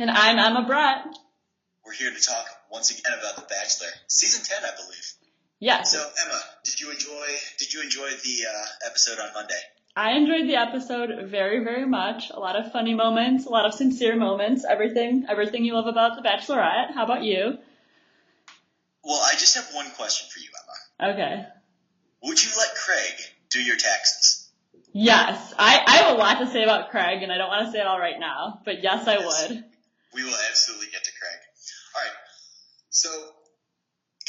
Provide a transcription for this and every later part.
And I'm Emma Brett. We're here to talk once again about The Bachelor, season 10, I believe. Yes. So Emma, did you enjoy the episode on Monday? I enjoyed the episode very, very much. A lot of funny moments, a lot of sincere moments, everything you love about The Bachelorette. How about you? Well, I just have one question for you, Emma. Okay. Would you let Craig do your taxes? Yes. I have a lot to say about Craig, and I don't want to say it all right now, but yes, I would. We will absolutely get to Craig. All right. So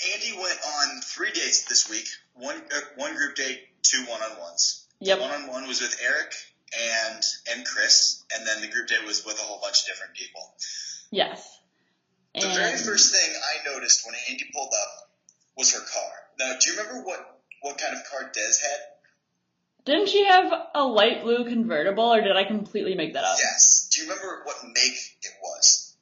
Andi went on 3 dates this week. One group date, 2 one-on-ones. Yep. The one-on-one was with Eric and Chris, and then the group date was with a whole bunch of different people. Yes. The very first thing I noticed when Andi pulled up was her car. Now, do you remember what kind of car Des had? Didn't she have a light blue convertible, or did I completely make that up? Yes. Do you remember what make it was?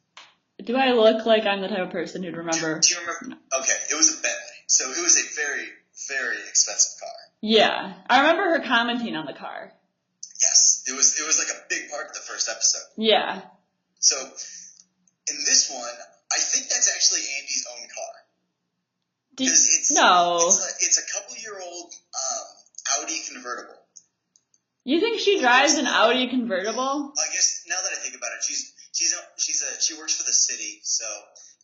Do I look like I'm the type of person who'd remember? Do you remember? Okay, it was a Bentley. So it was a very, very expensive car. Yeah. I remember her commenting on the car. Yes. It was like a big part of the first episode. Yeah. So in this one, I think that's actually Andi's own car. It's a couple-year-old Audi convertible. You think she drives an Audi convertible? I guess now that I think about it, she works for the city, so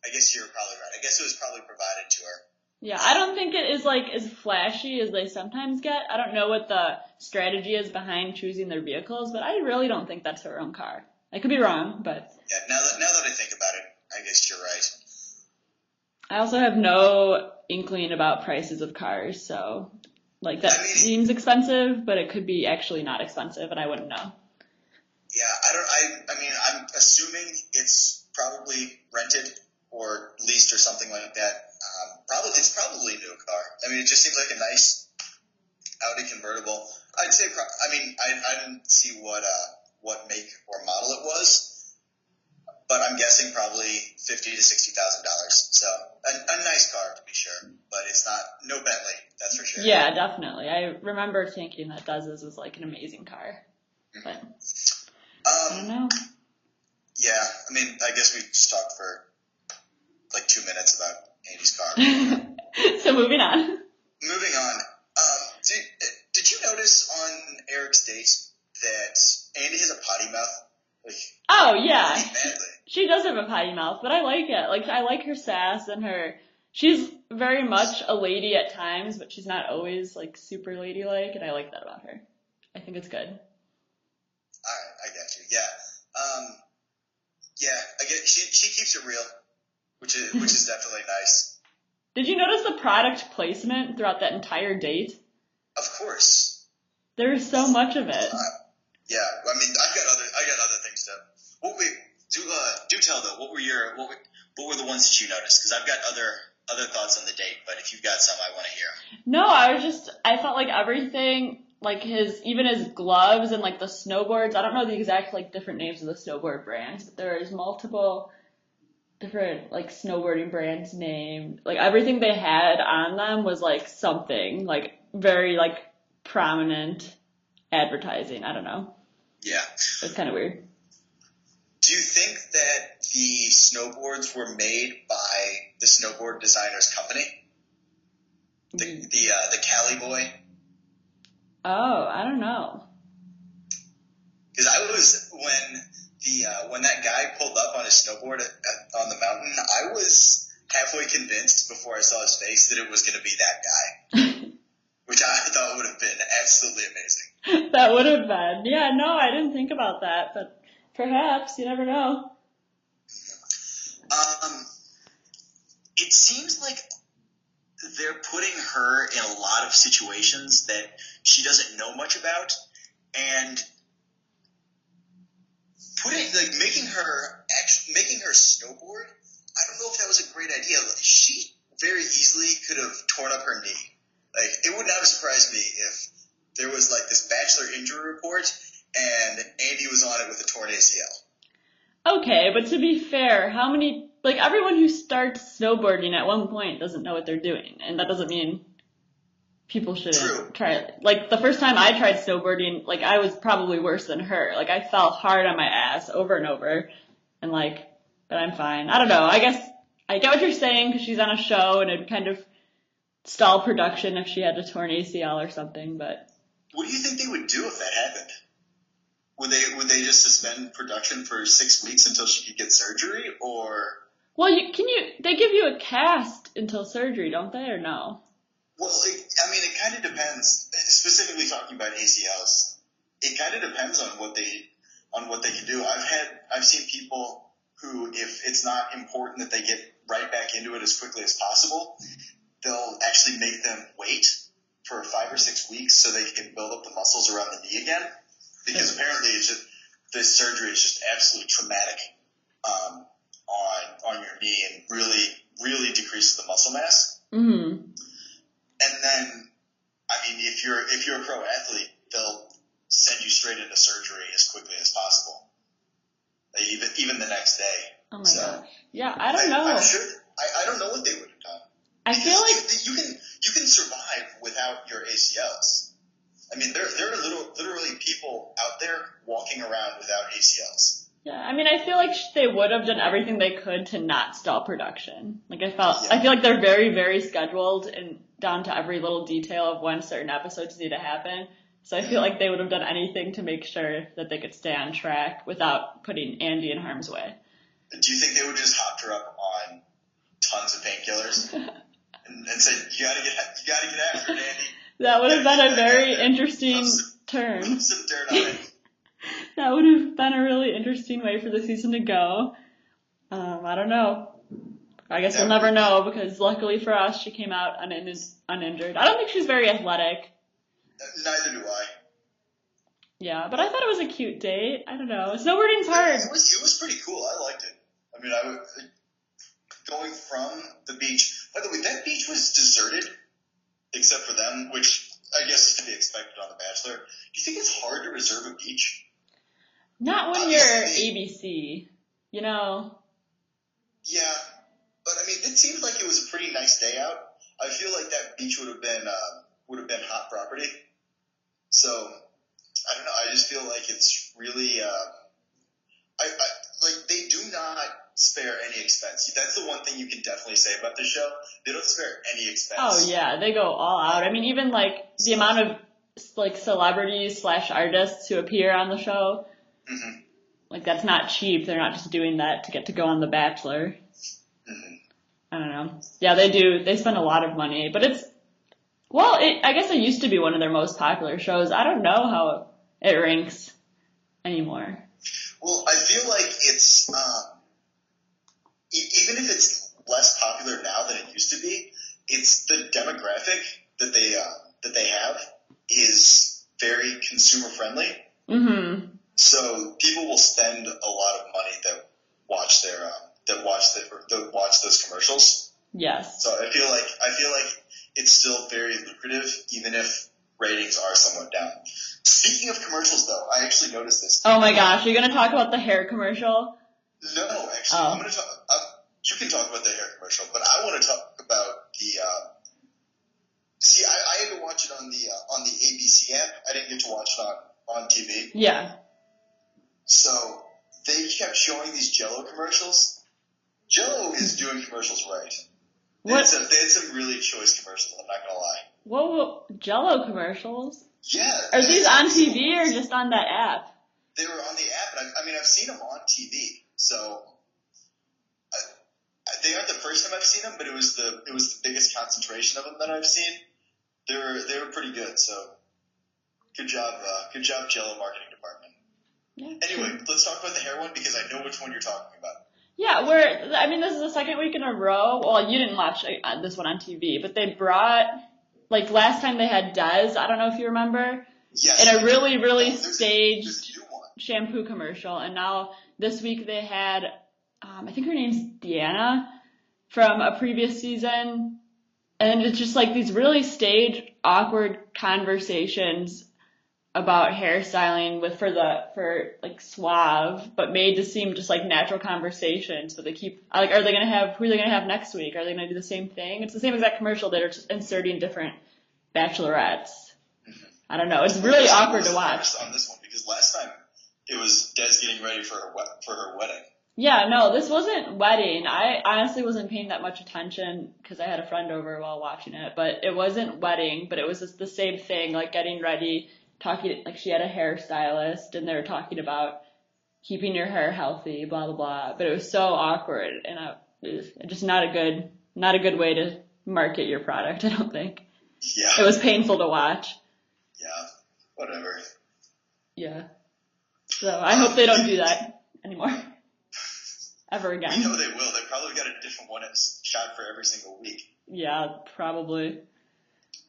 I guess you're probably right. I guess it was probably provided to her. Yeah, I don't think it is like as flashy as they sometimes get. I don't know what the strategy is behind choosing their vehicles, but I really don't think that's her own car. I could be wrong, but yeah. Now that I think about it, I guess you're right. I also have no inkling about prices of cars, so like that seems expensive, but it could be actually not expensive, and I wouldn't know. Yeah, I'm assuming it's probably rented or leased or something like that. It's probably a new car. I mean, it just seems like a nice Audi convertible. I'd say, I didn't see what make or model it was, but I'm guessing probably $50,000 to $60,000. So a nice car to be sure, but it's no Bentley, that's for sure. Yeah, definitely. I remember thinking that Dez's was like an amazing car, but I don't know. Yeah, I guess we just talked for like 2 minutes about Andi's car. So moving on. Moving on. Did you notice on Eric's date that Andi has a potty mouth? Oh, yeah. Pretty badly. She does have a potty mouth, but I like it. Like, I like her sass and she's very much a lady at times, but she's not always, like, super ladylike, and I like that about her. I think it's good. Alright, I got you. Yeah. I get it. She keeps it real, which is definitely nice. Did you notice the product placement throughout that entire date? Of course. There's so much of it. Yeah, I got other things to. Well, wait, do tell though. What were the ones that you noticed? Because I've got other thoughts on the date, but if you've got some, I want to hear. No, I felt like everything, like even his gloves and like the snowboards. I don't know the exact like different names of the snowboard brands, but there's multiple different like snowboarding brands named. Like everything they had on them was like something like very like prominent advertising. I don't know. Yeah. It's kind of weird. Do you think that the snowboards were made by the snowboard designer's company? The Cali Boy? Oh, I don't know. Because when that guy pulled up on his snowboard on the mountain, I was halfway convinced before I saw his face that it was going to be that guy. Which I thought would have been absolutely amazing. That would have been. Yeah, no, I didn't think about that, but perhaps, you never know. It seems like they're putting her in a lot of situations that she doesn't know much about, and making her snowboard. I don't know if that was a great idea. She very easily could have torn up her knee. Like, it would not have surprised me if there was like this Bachelor injury report and Andi was on it with a torn ACL. Okay, but to be fair, everyone who starts snowboarding at one point doesn't know what they're doing, and that doesn't mean people shouldn't try it. Like, the first time I tried snowboarding, like, I was probably worse than her. Like, I fell hard on my ass over and over, and like, but I'm fine. I don't know. I guess I get what you're saying because she's on a show and it'd kind of stall production if she had a torn ACL or something, but. What do you think they would do if that happened? Would they just suspend production for 6 weeks until she could get surgery, or? Well, they give you a cast until surgery, don't they, or no? Well, it kind of depends. Specifically talking about ACLs, it kind of depends on what they can do. I've seen people who, if it's not important that they get right back into it as quickly as possible, they'll actually make them wait for 5 or 6 weeks so they can build up the muscles around the knee again. Because apparently this surgery is just absolutely traumatic on your knee and really, really decreases the muscle mass. Mm-hmm. And then, if you're a pro athlete, they'll send you straight into surgery as quickly as possible, even the next day. Oh my gosh! Yeah, I don't know. I'm sure. I don't know what they would have done. I feel like you can survive without your ACLs. There are literally people out there walking around without ACLs. Yeah, I feel like they would have done everything they could to not stall production. I feel like they're very, very scheduled and down to every little detail of when certain episodes need to happen. So I feel like they would have done anything to make sure that they could stay on track without putting Andi in harm's way. Do you think they would just hopped her up on tons of painkillers and said, you gotta get after it, Andi? That would have been a very interesting turn. Put some dirt on it. That would have been a really interesting way for the season to go. I don't know. I guess we'll never know because luckily for us, she came out uninjured. I don't think she's very athletic. Neither do I. Yeah, but I thought it was a cute date. I don't know. Snowboarding's hard. It was pretty cool. I liked it. Going from the beach. By the way, that beach was deserted, except for them, which I guess is to be expected on The Bachelor. Do you think it's hard to reserve a beach? Not when you're ABC, Yeah, but it seemed like it was a pretty nice day out. I feel like that beach would have been hot property. So I don't know. I just feel like it's really. They do not spare any expense. That's the one thing you can definitely say about the show. They don't spare any expense. Oh yeah, they go all out. Even the amount of celebrities / artists who appear on the show. Mm-hmm. That's not cheap. They're not just doing that to get to go on The Bachelor. Mm-hmm. I don't know. Yeah, they do. They spend a lot of money, but I guess it used to be one of their most popular shows. I don't know how it ranks anymore. Well, I feel like it's, even if it's less popular now than it used to be, it's the demographic that they have is very consumer friendly. Mm-hmm. So people will spend a lot of money that watch those commercials. Yes. So I feel like it's still very lucrative, even if ratings are somewhat down. Speaking of commercials, though, I actually noticed this. Oh my gosh, are you gonna talk about the hair commercial? No, actually, I'm gonna talk. You can talk about the hair commercial, but I want to talk about the. See, I had to watch it on the ABC app. I didn't get to watch it on TV. Yeah. So they kept showing these Jell-O commercials. Jell-O is doing commercials right. They had some really choice commercials, I'm not gonna lie. Whoa, Jell-O commercials? Yeah. Are these on TV or just on that app? They were on the app, and I've seen them on TV. So they aren't the first time I've seen them, but it was the biggest concentration of them that I've seen. They were pretty good. So good job, Jell-O marketing department. Yeah. Anyway, let's talk about the hair one because I know which one you're talking about. Yeah, this is the second week in a row. Well, you didn't watch this one on TV, but they brought, last time they had Des, I don't know if you remember, yes, in a really, really staged there's a new one. Shampoo commercial. And now this week they had, I think her name's Deanna from a previous season. And it's just these really staged, awkward conversations about hairstyling for suave, but made to seem just natural conversations. But they keep who are they gonna have next week? Are they gonna do the same thing? It's the same exact commercial. They're just inserting different bachelorettes. Mm-hmm. I don't know. It's really awkward to watch. On this one because last time it was Des getting ready for her wedding. Yeah, no, this wasn't wedding. I honestly wasn't paying that much attention because I had a friend over while watching it, but it wasn't wedding, but it was just the same thing, like getting ready, talking, like she had a hairstylist and they were talking about keeping your hair healthy, blah, blah, blah. But it was so awkward and it was just not a good way to market your product, I don't think. Yeah, It was painful to watch. yeah, whatever. Yeah. So I hope they don't do You that anymore, ever know again. they will. They probably got a different one shot for every single week. Yeah, probably.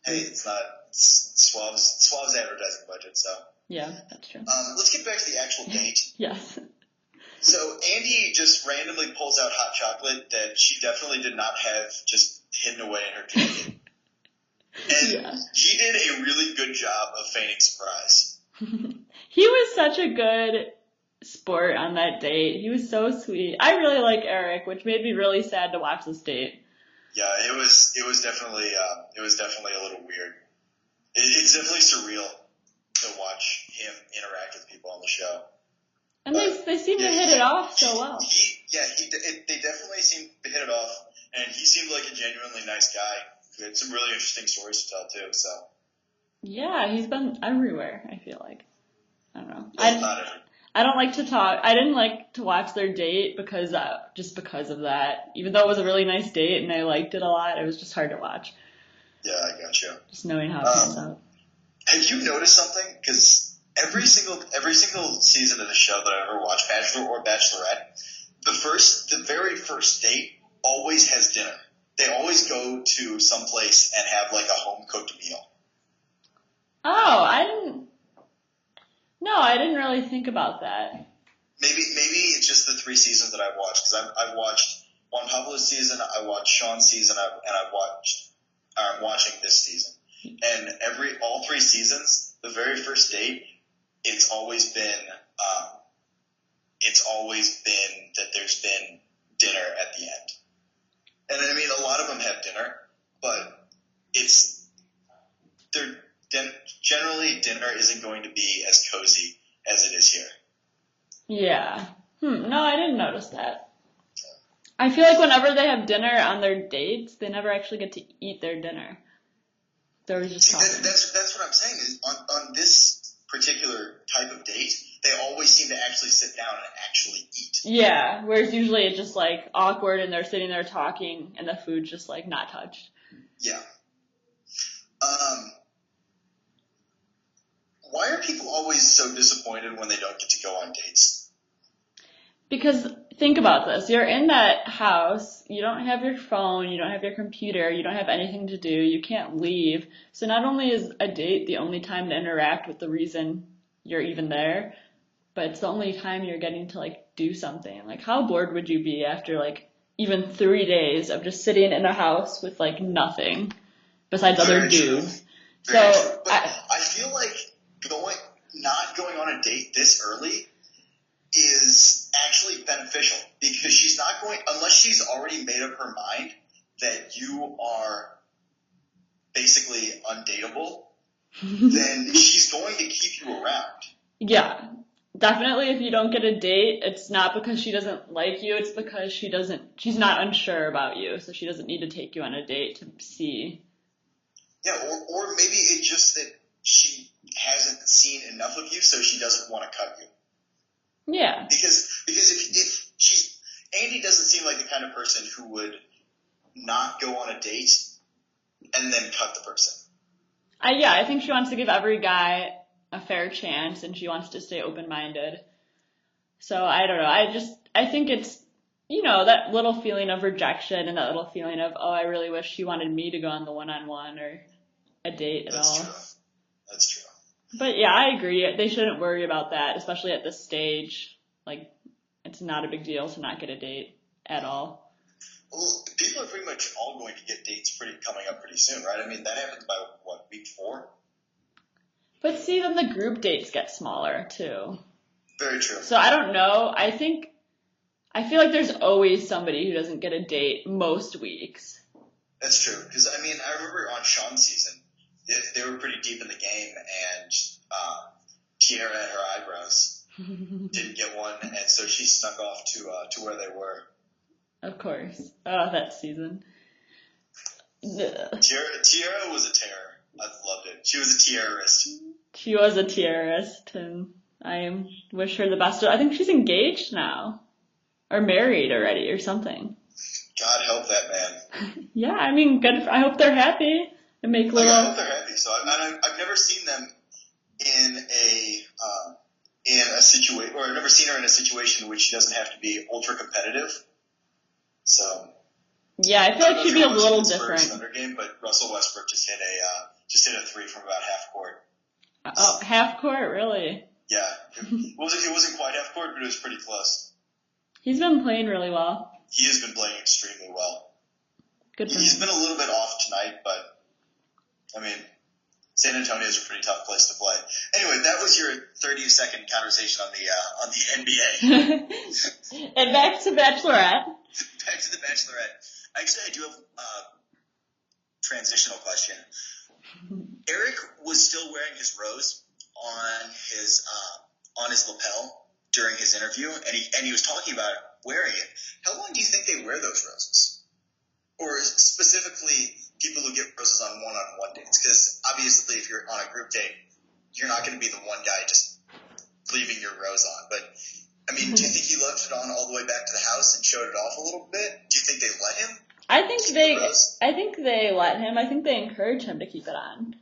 Hey, it's not Suave's advertising budget, so. Yeah, that's true. Let's get back to the actual date. Yes. So Andy just randomly pulls out hot chocolate that she definitely did not have just hidden away in her jacket. And Yeah. he did a really good job of feigning surprise. He was such a good sport on that date. He was so sweet. I really like Eric, which made me really sad to watch this date. Yeah, it was definitely a little weird. It's definitely surreal to watch him interact with people on the show. And But they seem to yeah, hit it off so well. they definitely seemed to hit it off, and he seemed like a genuinely nice guy who had some really interesting stories to tell too. So, Yeah, he's been everywhere, I feel like. I don't know. well, not every. I don't like to talk. I didn't like to watch their date because just because of that. Even though it was a really nice date and I liked it a lot, it was just hard to watch. Yeah, I got you. Just knowing how it turns out. Have you noticed something? Because every single season of the show that I ever watched, Bachelor or Bachelorette, the very first date always has dinner. They always go to some place and have like a home cooked meal. Oh, I didn't. No, I didn't really think about that. Maybe it's just the 3 seasons that I've watched because I've watched Juan Pablo's season, I watched Sean's season, and I'm watching this season. And all 3 seasons, the very first date, it's always been that there's been dinner at the end. And I mean, a lot of them have dinner, but it's they're generally dinner isn't going to be as cozy as it is here. Yeah. No, I didn't notice that. I feel like whenever they have dinner on their dates, they never actually get to eat their dinner. They're just See, talking. that's what I'm saying is on this particular type of date, they always seem to actually sit down and actually eat. Yeah, whereas usually it's just like awkward and they're sitting there talking and the food's just like not touched. Yeah. Why are people always so disappointed when they don't get to go on dates? Because think about this. You're in that house, you don't have your phone, you don't have your computer, you don't have anything to do, you can't leave. So not only is a date the only time to interact with the reason you're even there, but it's the only time you're getting to like do something. Like how bored would you be after like even 3 days of just sitting in a house with like nothing besides other Very true. dudes? Very So true. But I feel like not going on a date this early is actually beneficial because she's not going unless she's already made up her mind that you are basically undateable, then she's going to keep you around. yeah, definitely if you don't get a date, it's not because she doesn't like you, it's because she's not unsure about you, so she doesn't need to take you on a date to see. Yeah, or maybe it's just that she hasn't seen enough of you, so she doesn't want to cut you. Yeah. Because if she's Andy doesn't seem like the kind of person who would not go on a date and then cut the person. I think she wants to give every guy a fair chance and she wants to stay open-minded. So I don't know. I think it's, that little feeling of rejection and that little feeling of, oh, I really wish she wanted me to go on the one-on-one or a date at all. That's true. But yeah, I agree. They shouldn't worry about that, especially at this stage. Like, it's not a big deal to not get a date at all. Well, people are pretty much all going to get dates coming up pretty soon, right? I mean, that happens by, week 4? But see, then the group dates get smaller, too. Very true. So I don't know. I feel like there's always somebody who doesn't get a date most weeks. That's true. Because, I mean, I remember on Sean's season, they were pretty deep in the game, and Kiara had her eyebrows didn't get one, and so she snuck off to where they were. Of course. Oh, that season. Ugh. Tiara was a terror. I loved it. She was a terrorist. She was a terrorist, and I wish her the best. I think she's engaged now, or married already, or something. God help that man. Yeah, I mean, good. I hope they're happy and make Like, little. I hope they're happy. So I've never seen them in a situation, or I've never seen her in a situation in which she doesn't have to be ultra competitive. So Yeah, I feel like she'd be a little different. Thunder game, but Russell Westbrook just hit a three from about half court. Oh, half court, really? Yeah, it wasn't quite half court, but it was pretty close. He's been playing really well. He has been playing extremely well. Good for He's him. been a little bit off tonight, but I mean, San Antonio is a pretty tough place to play. Anyway, that was your 30-second conversation on the NBA. And back to Bachelorette. Back to the Bachelorette. Actually, I do have a transitional question. Eric was still wearing his rose on his lapel during his interview, and he was talking about wearing it. How long do you think they wear those roses? Or specifically, people who get roses on one-on-one dates? Because obviously, if you're on a group date, you're not going to be the one guy just leaving your rose on. But I mean, do you think he left it on all the way back to the house and showed it off a little bit? Do you think they let him? I think they let him. I think they encouraged him to keep it on.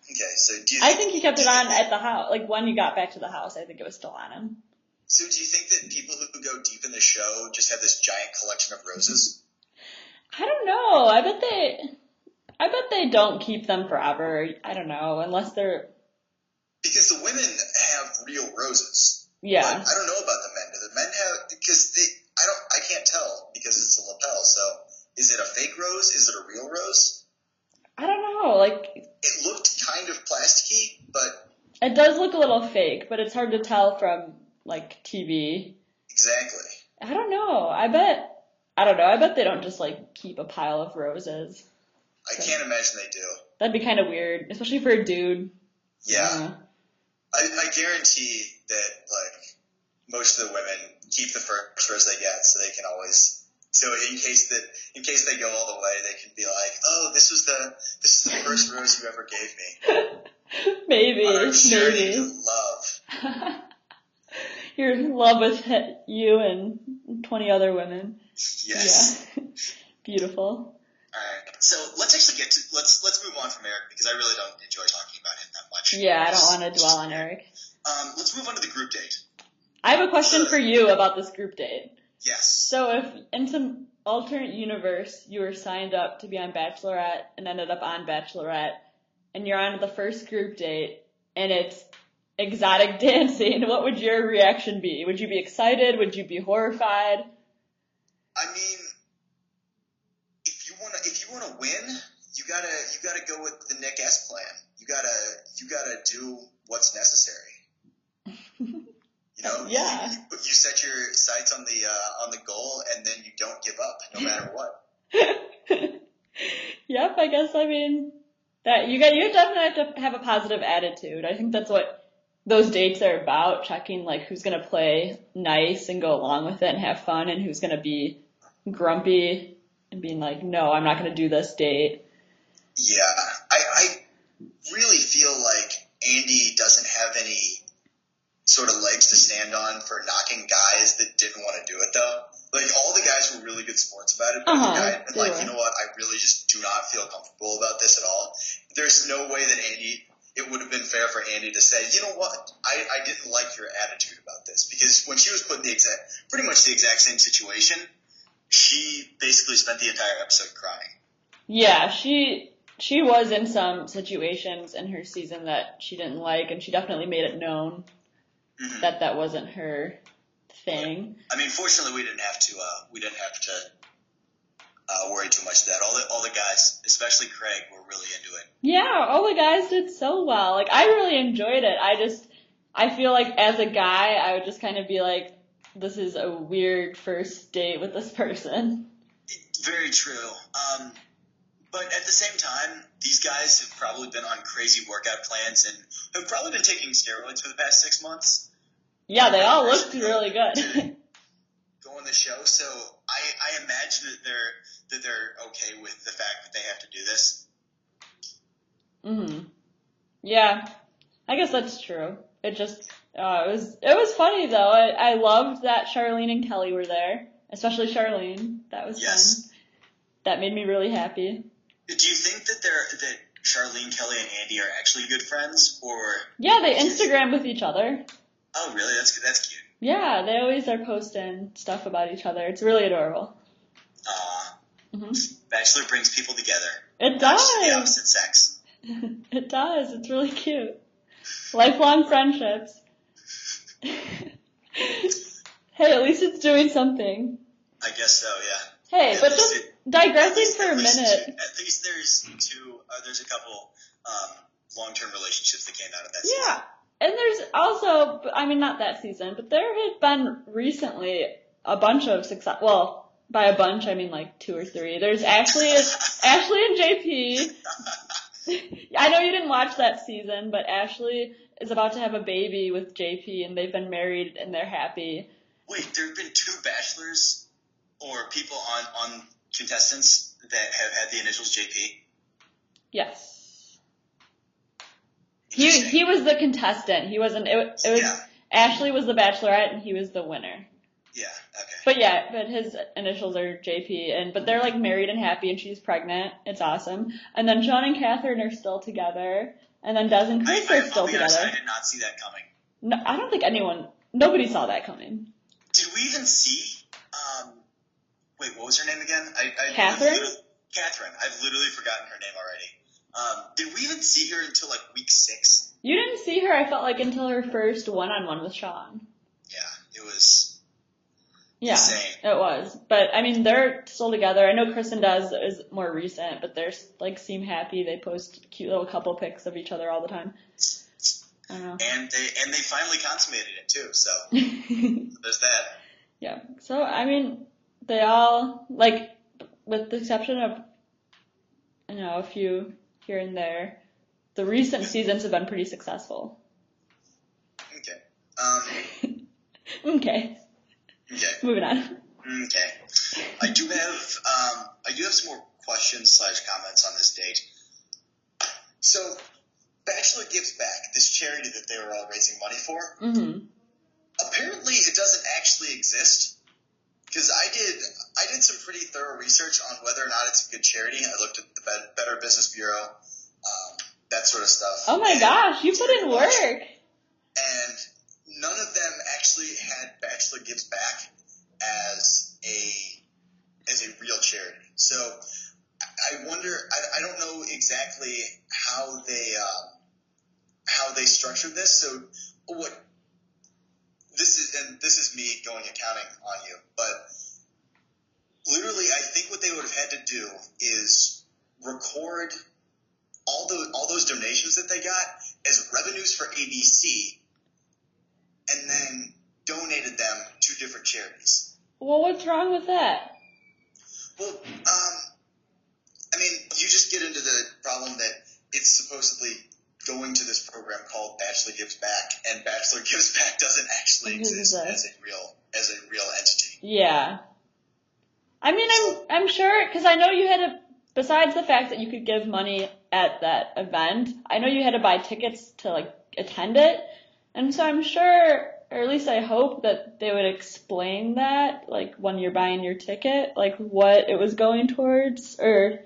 Okay, so do you I think he kept it on at the house. Like, when you got back to the house, I think it was still on him. So do you think that people who go deep in the show just have this giant collection of roses? I don't know. I bet they don't keep them forever. I don't know, unless they're. Because the women have real roses. Yeah. But I don't know about the men. Do the men have? Because I can't tell because it's a lapel. So is it a fake rose? Is it a real rose? I don't know. Like, it looked kind of plasticky, but it does look a little fake, but it's hard to tell from like TV. Exactly. I don't know. I bet they don't just like keep a pile of roses. I can't imagine they do. That'd be kind of weird, especially for a dude. Yeah. I guarantee that like most of the women keep the first rose they get, so they can always. So in case they go all the way, they can be like, "Oh, this is the first rose you ever gave me." Maybe. On our journey to love. You're in love with you and 20 other women. Yes. Yeah. Beautiful. All right. So let's actually let's move on from Eric because I really don't enjoy talking about him that much. Yeah, I don't want to dwell on Eric. Let's move on to the group date. I have a question for you about this group date. Yes. So if in some alternate universe you were signed up to be on Bachelorette and ended up on Bachelorette and you're on the first group date and it's exotic dancing, what would your reaction be? Would you be excited? Would you be horrified? I mean, if you wanna win, you gotta go with the Nick S plan. You gotta do what's necessary. You know, yeah. You set your sights on the goal, and then you don't give up, no matter what. Yep, I guess. I mean, that you definitely have to have a positive attitude. I think that's what those dates are about. Checking like who's gonna play nice and go along with it and have fun, and who's gonna be grumpy and being like, no, I'm not gonna do this date. Yeah, I really feel like Andi doesn't have any sort of legs to stand on for knocking guys that didn't want to do it though. Like all the guys were really good sports about it, but the guy and like, you know what, I really just do not feel comfortable about this at all. There's no way that it would have been fair for Andi to say, you know what, I didn't like your attitude about this, because when she was put in pretty much the exact same situation, she basically spent the entire episode crying. Yeah, she was in some situations in her season that she didn't like, and she definitely made it known. Mm-hmm. that wasn't her thing. I mean, fortunately, we didn't have to worry too much of that. All the guys, especially Craig, were really into it. Yeah, all the guys did so well. Like, I really enjoyed it. I feel like as a guy, I would just kind of be like, this is a weird first date with this person. Very true. But at the same time, these guys have probably been on crazy workout plans and have probably been taking steroids for the past 6 months. Yeah, they all person looked to go- really good. to go on the show. So I imagine that they're okay with the fact that they have to do this. Mhm. Yeah, I guess that's true. It just it was funny though. I loved that Charlene and Kelly were there, especially Charlene. That was Yes. fun. That made me really happy. Do you think that Charlene, Kelly, and Andy are actually good friends, or? Yeah, they Instagram with each other. Oh, really? That's cute. Yeah, they always are posting stuff about each other. It's really adorable. Bachelor brings people together. It Not just the does. opposite sex. It does. It's really cute. Lifelong friendships. Hey, at least it's doing something. I guess so, yeah. Hey, At but least just digressing for a at least minute. At least there's there's a couple long-term relationships that came out of that season. Yeah. And there's also, I mean, not that season, but there had been recently a bunch of success. Well, by a bunch, I mean like 2 or 3. There's Ashley and JP. I know you didn't watch that season, but Ashley is about to have a baby with JP, and they've been married, and they're happy. Wait, there have been 2 bachelors or people on contestants that have had the initials JP? Yes. He was the contestant. He wasn't. It was Yeah. Ashley was the Bachelorette, and he was the winner. Yeah. Okay. But his initials are JP, but they're like married and happy, and she's pregnant. It's awesome. And then Sean and Catherine are still together, and then Des and Chris are still together. I did not see that coming. No, I don't think nobody saw that coming. Did we even see? Wait, what was her name again? Catherine. Catherine. I've literally forgotten her name already. Did we even see her until like week 6? You didn't see her, I felt like, until her first one-on-one with Sean. Yeah, it was insane. Yeah, it was. But, I mean, they're still together. I know Chris and Des is more recent, but they're, like, seem happy. They post cute little couple pics of each other all the time. I don't know. And they finally consummated it, too, so there's that. Yeah. So, I mean, they all, like, with the exception of, a few here and there, the recent seasons have been pretty successful. Okay. Okay. Moving on. Okay. I do have some more questions / comments on this date. So, Bachelor Gives Back, this charity that they were all raising money for. Mm-hmm. Apparently, it doesn't actually exist. Because I did some pretty thorough research on whether or not it's a good charity. I looked at the Better Business Bureau, that sort of stuff. Oh my gosh, you put in work. And none of them actually had Bachelor Gives Back as a real charity. So I wonder. I don't know exactly how they structured this. So what? This is me going accounting on you, but literally, I think what they would have had to do is record all those donations that they got as revenues for ABC, and then donated them to different charities. Well, what's wrong with that? Well, I mean, you just get into the problem that it's supposedly going to this program called Bachelor Gives Back, and Bachelor Gives Back doesn't actually exist as a real entity. Yeah. I mean, I'm sure, because I know you had to, besides the fact that you could give money at that event, I know you had to buy tickets to, like, attend it, and so I'm sure, or at least I hope that they would explain that, like, when you're buying your ticket, like, what it was going towards, or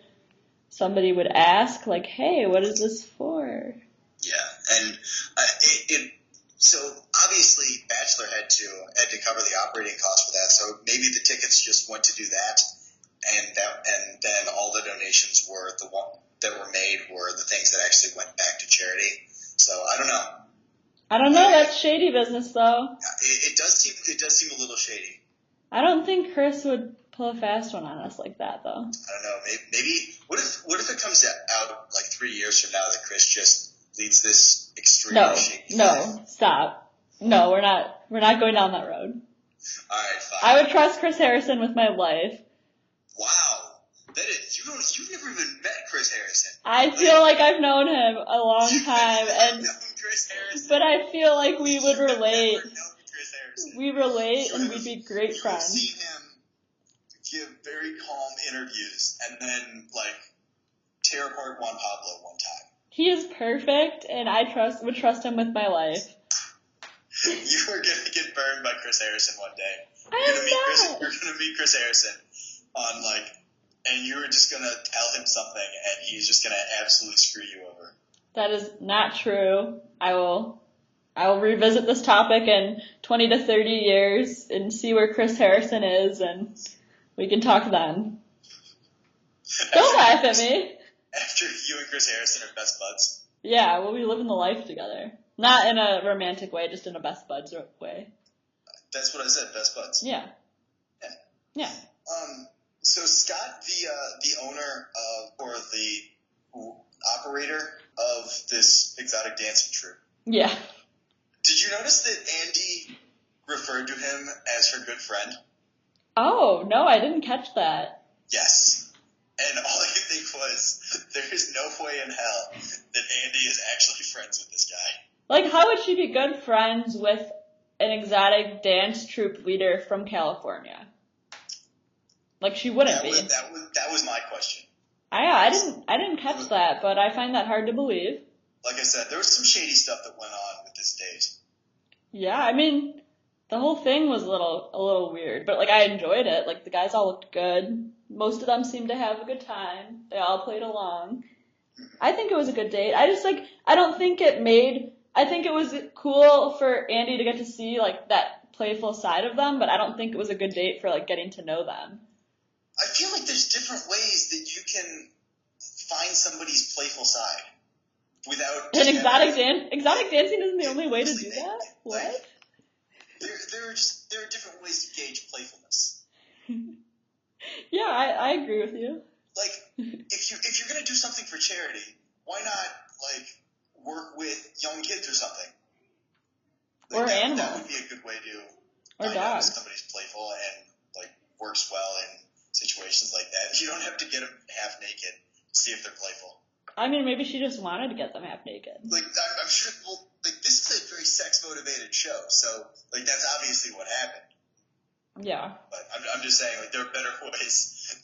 somebody would ask, like, hey, what is this for? Yeah, and so obviously Bachelor had to cover the operating costs for that. So maybe the tickets just went to do that, and then all the donations were the one that were made were the things that actually went back to charity. So I don't know. That's shady business though. It does seem a little shady. I don't think Chris would pull a fast one on us like that though. I don't know. Maybe what if it comes out like 3 years from now that Chris just leads this extremely shady life? Stop. No, we're not going down that road. Alright, fine. I would trust Chris Harrison with my life. Wow. You've never even met Chris Harrison. I feel like I've known him a long time, I've known Chris Harrison. but I feel like we would relate. I've never known We relate, and we'd be great you have friends. seen him give very calm interviews and then, like, tear apart Juan Pablo one time. He is perfect, and I would trust him with my life. You are going to get burned by Chris Harrison one day. You're going to meet Chris Harrison on, like, and you're just going to tell him something, and he's just going to absolutely screw you over. That is not true. I will revisit this topic in 20 to 30 years and see where Chris Harrison is, and we can talk then. Don't laugh at me. After you and Chris Harrison are best buds? Yeah, we'll be living the life together. Not in a romantic way, just in a best buds way. That's what I said, best buds. Yeah. Yeah. So Scott, the owner or the operator of this exotic dancing troupe. Yeah. Did you notice that Andi referred to him as her good friend? Oh, no, I didn't catch that. Yes. And all I could think was, there is no way in hell that Andi is actually friends with this guy. Like, how would she be good friends with an exotic dance troupe leader from California? Like, she wouldn't be. That was my question. I didn't catch that, but I find that hard to believe. Like I said, there was some shady stuff that went on with this date. Yeah, I mean, the whole thing was a little weird, but like I enjoyed it. Like the guys all looked good. Most of them seemed to have a good time. They all played along. I think it was a good date. I think it was cool for Andi to get to see like that playful side of them, but I don't think it was a good date for like getting to know them. I feel like there's different ways that you can find somebody's playful side without. And exotic dancing isn't the only way to do that. What? Like, there are different ways to gauge playfulness. Yeah, I agree with you. Like, if you're gonna do something for charity, why not like work with young kids or something? Like, or animals. That would be a good way to or find out if dogs. somebody's playful and like works well in situations like that. You don't have to get them half naked to see if they're playful. I mean, maybe she just wanted to get them half naked. Like, I'm sure. Well, like this is a very sex motivated show, so like that's obviously what happened. Yeah. But I'm just saying, like, there are better ways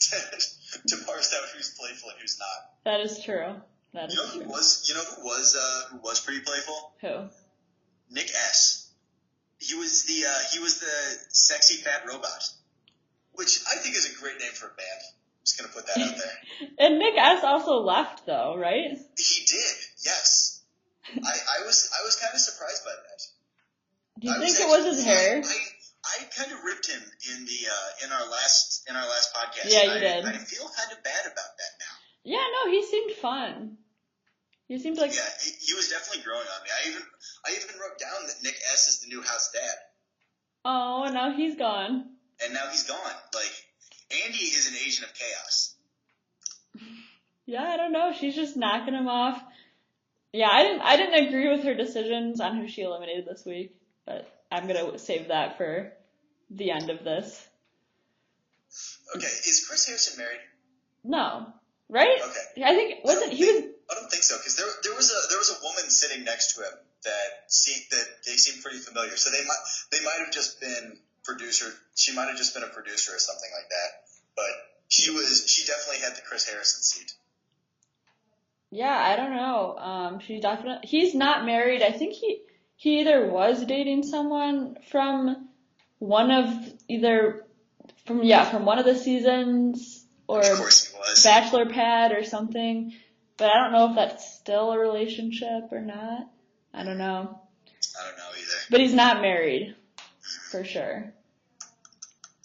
to parse out who's playful and who's not. That is true. You know who was pretty playful? Who? Nick S. He was the sexy fat robot, which I think is a great name for a band. I'm just gonna put that out there. And Nick S also left though, right? He did, yes. I was kind of surprised by that. Do you think it was his hair? I kind of ripped him in our last podcast. Yeah, you did. I feel kind of bad about that now. Yeah, no, he seemed fun. He seemed like. Yeah, he was definitely growing on me. I even wrote down that Nick S is the new house dad. Oh, and now he's gone. And now he's gone. Like, Andi is an agent of chaos. Yeah, I don't know. She's just knocking him off. Yeah, I didn't agree with her decisions on who she eliminated this week, but I'm gonna save that for the end of this. Okay, is Chris Harrison married? No, right? Okay. I think I don't think so, because there was a woman sitting next to him that they seemed pretty familiar. So they might have just been producer. She might have just been a producer or something like that. But she definitely had the Chris Harrison seat. Yeah, I don't know. He's not married. I think he either was dating someone from one of the seasons or of course he was. Bachelor Pad or something. But I don't know if that's still a relationship or not. I don't know. I don't know either. But he's not married, for sure.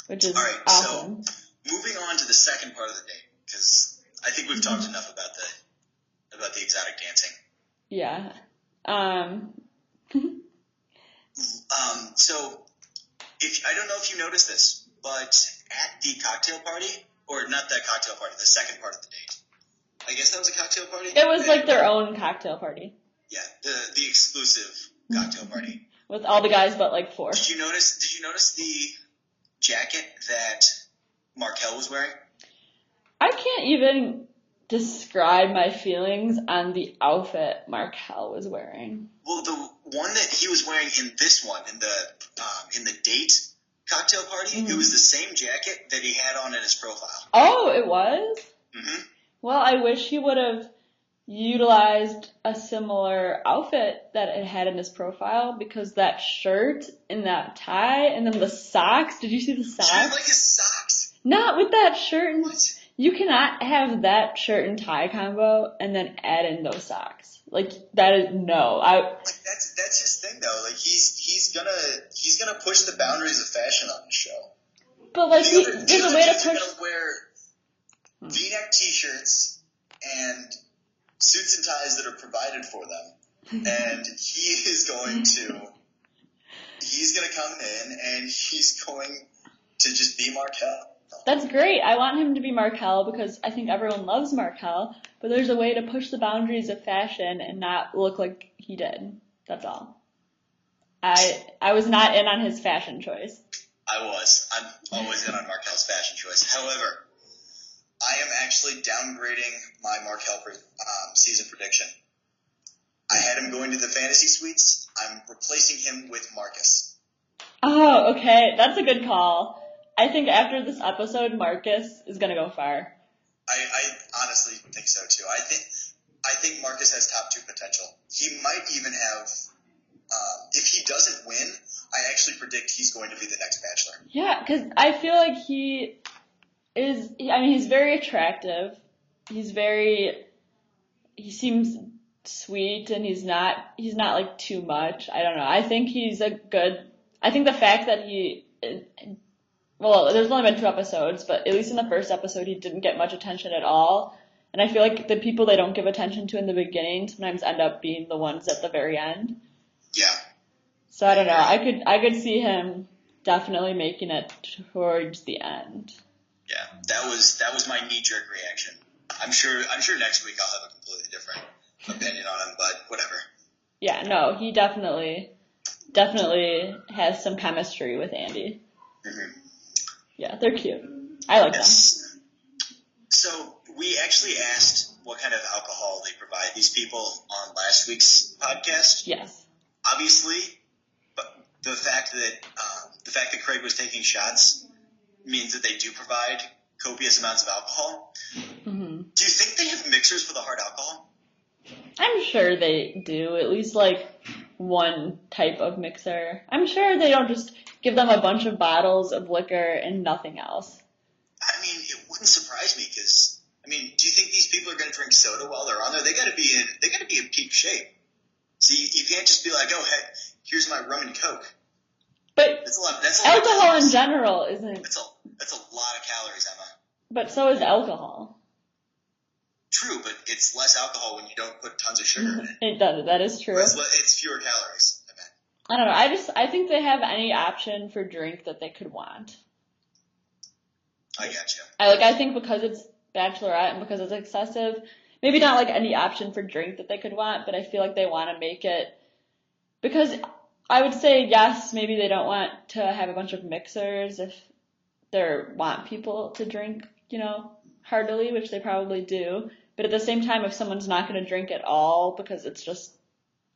Which is awesome. So moving on to the second part of the date, because I think we've talked enough about the exotic dancing. Yeah. So I don't know if you noticed this, but at the cocktail party, or not that cocktail party, the second part of the date. I guess that was a cocktail party? It was like their own cocktail party. Yeah, the exclusive cocktail party. With all the guys but like 4. Did you notice the jacket that Markel was wearing? I can't even describe my feelings on the outfit Markel was wearing. Well, the one that he was wearing in this one, in the date cocktail party, it was the same jacket that he had on in his profile. Oh, it was? Mm-hmm. Well, I wish he would have utilized a similar outfit that it had in his profile, because that shirt and that tie and then the socks. Did you see the socks? You didn't like his socks? Not with that shirt. What? You cannot have that shirt and tie combo and then add in those socks. Like, that is no. Like that's his thing though. Like he's gonna push the boundaries of fashion on the show. But like The there's other a way to dudes push. are gonna wear V-neck T-shirts and suits and ties that are provided for them, and he's gonna come in and he's going to just be Markel. That's great. I want him to be Markel because I think everyone loves Markel, but there's a way to push the boundaries of fashion and not look like he did. That's all. I was not in on his fashion choice. I'm always in on Markel's fashion choice. However, I am actually downgrading my Markel season prediction. I had him going to the fantasy suites. I'm replacing him with Marcus. Oh, okay. That's a good call. I think after this episode, Marcus is going to go far. I honestly think so too. I think Marcus has top 2 potential. He might even have, if he doesn't win, I actually predict he's going to be the next Bachelor. Yeah, because I feel like he's very attractive. He seems sweet, and he's not like too much. I don't know. I think I think the fact that there's only been 2 episodes, but at least in the first episode he didn't get much attention at all. And I feel like the people they don't give attention to in the beginning sometimes end up being the ones at the very end. Yeah. So I don't know. I could see him definitely making it towards the end. Yeah, that was my knee-jerk reaction. I'm sure next week I'll have a completely different opinion on him, but whatever. Yeah, no, he definitely has some chemistry with Andi. Mm-hmm. Yeah, they're cute. I like them. So we actually asked what kind of alcohol they provide these people on last week's podcast. Yes. Obviously, but the fact that Craig was taking shots means that they do provide copious amounts of alcohol. Mm-hmm. Do you think they have mixers for the hard alcohol? I'm sure they do, at least like one type of mixer. I'm sure they don't just give them a bunch of bottles of liquor and nothing else. I mean, it wouldn't surprise me because, do you think these people are going to drink soda while they're on there? They got to be in peak shape. So you can't just be like, oh, hey, here's my rum and Coke. But that's alcohol in general isn't. That's a lot of calories, Emma. But so is alcohol. True, but it's less alcohol when you don't put tons of sugar in it. It does. That is true. It's fewer calories, I bet. I don't know. I think they have any option for drink that they could want. I gotcha. I think because it's Bachelorette and because it's excessive, maybe not like any option for drink that they could want, but I feel like they want to make it, because I would say yes, maybe they don't want to have a bunch of mixers if they want people to drink, heartily, which they probably do. But at the same time, if someone's not going to drink at all because it's just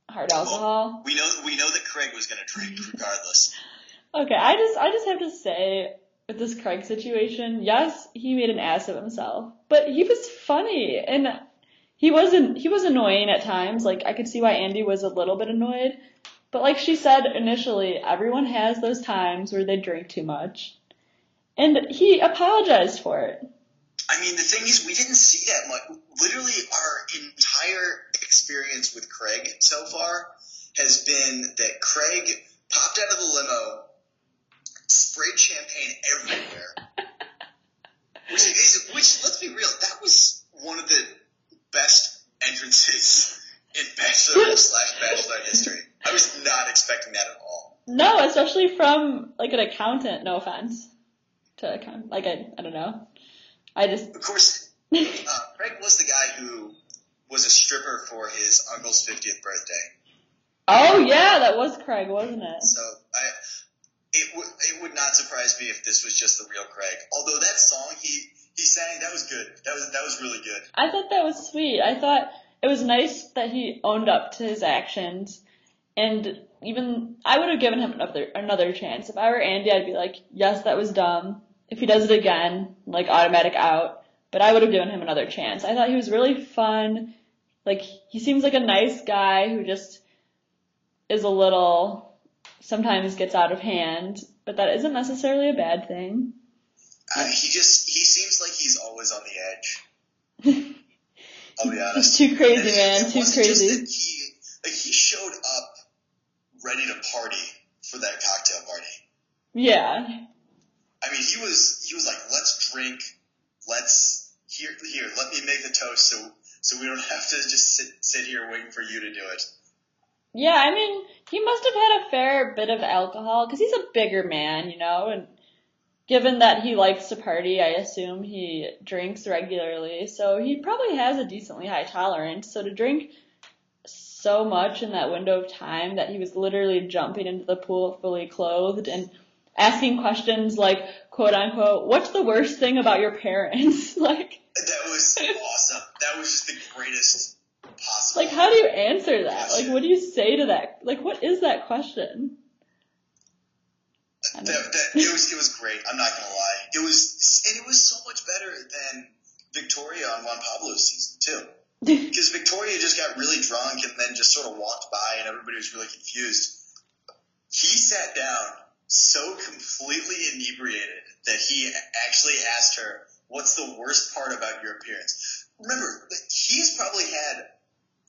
hard alcohol. Well, we know that Craig was going to drink regardless. Okay, I just have to say, with this Craig situation, yes, he made an ass of himself, but he was funny, and he was annoying at times. Like, I could see why Andi was a little bit annoyed, but like she said initially, everyone has those times where they drink too much, and he apologized for it. The thing is, we didn't see that much. Literally, our entire experience with Craig so far has been that Craig popped out of the limo, sprayed champagne everywhere. which, let's be real, that was one of the best entrances in Bachelor/Bachelorette history. I was not expecting that at all. No, especially from like an accountant. No offense to account. Like I don't know. Of course, Craig was the guy who was a stripper for his uncle's 50th birthday. Oh yeah, that was Craig, wasn't it? So it would not surprise me if this was just the real Craig. Although that song, He sang. That was good. That was really good. I thought that was sweet. I thought it was nice that he owned up to his actions, and even I would have given him another chance. If I were Andy, I'd be like, yes, that was dumb. If he does it again, like automatic out. But I would have given him another chance. I thought he was really fun. Like, he seems like a nice guy who just is a little, sometimes gets out of hand, but that isn't necessarily a bad thing. He seems like he's always on the edge. I'll be honest. He's too crazy, man. Too crazy. Just that he showed up ready to party for that cocktail party. Yeah. I mean, he was like, let's drink, here, let me make the toast so we don't have to just sit here waiting for you to do it. Yeah, I mean, he must have had a fair bit of alcohol, because he's a bigger man, and given that he likes to party, I assume he drinks regularly, so he probably has a decently high tolerance. So to drink so much in that window of time that he was literally jumping into the pool fully clothed and asking questions like, quote unquote, what's the worst thing about your parents? Like, that was awesome. That was just the greatest possible. Like, how do you answer that? Question. Like, what do you say to that? Like, what is that question? It was great. I'm not gonna lie. It was so much better than Victoria on Juan Pablo's season too. Because Victoria just got really drunk and then just sort of walked by and everybody was really confused. He sat down so completely inebriated that he actually asked her, what's the worst part about your appearance? Remember, he's probably had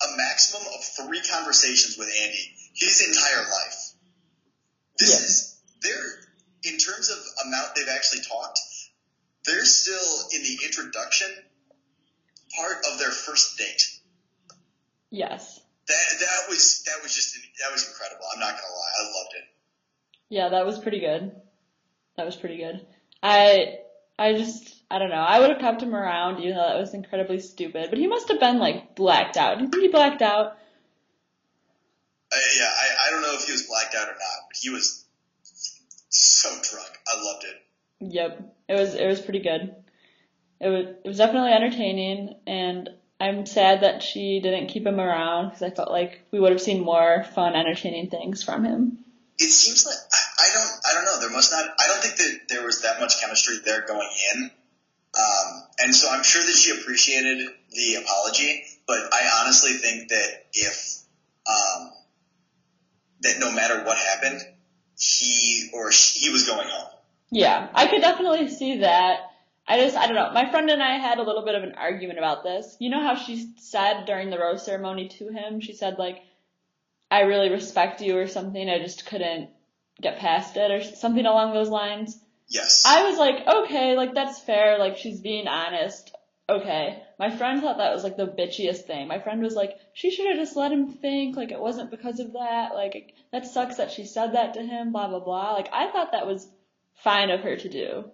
a maximum of 3 conversations with Andi his entire life. In terms of amount they've actually talked, they're still in the introduction part of their first date. Yes. That was incredible. I'm not gonna lie, I loved it. Yeah, that was pretty good. I don't know. I would have kept him around even though that was incredibly stupid. But he must have been like blacked out. Do you think he blacked out? I don't know if he was blacked out or not, but he was so drunk. I loved it. Yep. It was pretty good. It was definitely entertaining, and I'm sad that she didn't keep him around because I felt like we would have seen more fun, entertaining things from him. It seems like I don't know. There must not. I don't think that there was that much chemistry there going in, and so I'm sure that she appreciated the apology. But I honestly think that if that no matter what happened, he was going home. Yeah, I could definitely see that. I don't know. My friend and I had a little bit of an argument about this. You know how she said during the rose ceremony to him, she said, like, I really respect you or something, I just couldn't get past it or something along those lines? Yes. I was like, okay, like, that's fair, like, she's being honest. Okay. My friend thought that was, like, the bitchiest thing. My friend was like, she should have just let him think, like, it wasn't because of that, like, that sucks that she said that to him, blah, blah, blah. Like, I thought that was fine of her to do.